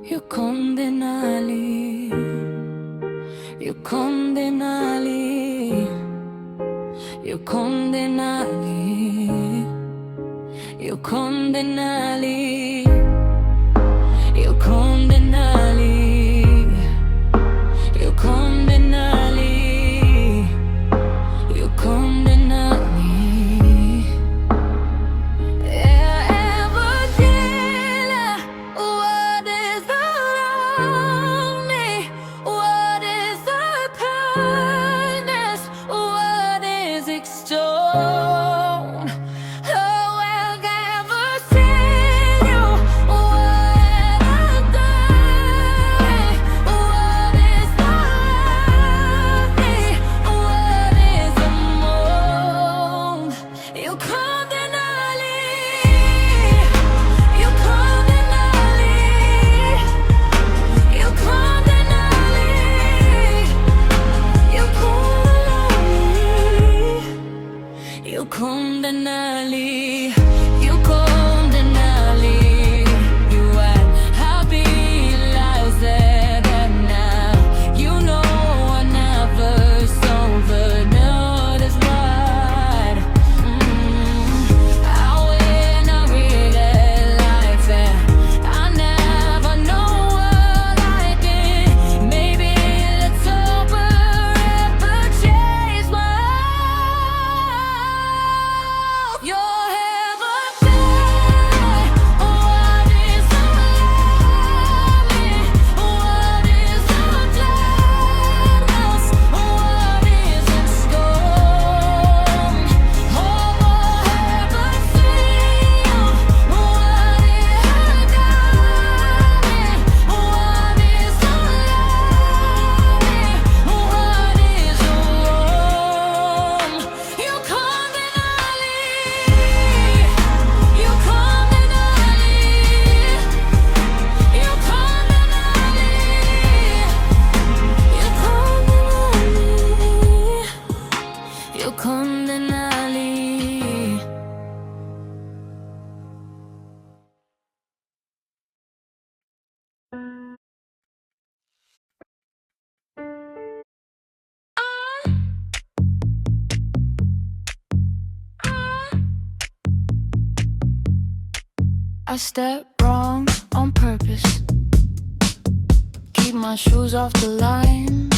YUKON DENALI, YUKON DENALI, YUKON DENALI, YUKON DENALI, YUKON DENALI, YUKON DENALI, YUKON DENALI. What is around me? What is the kindness? What is extolled? Oh, I'll never see you. What have I done? What is the lovely? What is the mold? You come Denali. You come Denali. You come Denali. You come Denali. You come Denali. You had happy lives there and now. You know I never sober. No, that's right. I win, I read it life and I never know what I did. Maybe it's over ever changed my life. Your heaven day. What is the lovely? What is the gladness? What is it stone? Oh, heaven see you. What it had done me. What is the lovely? What is wrong? You come Denali. You come Denali. You come Denali. You come Denali. You come Denali. I step wrong on purpose. Keep my shoes off the line.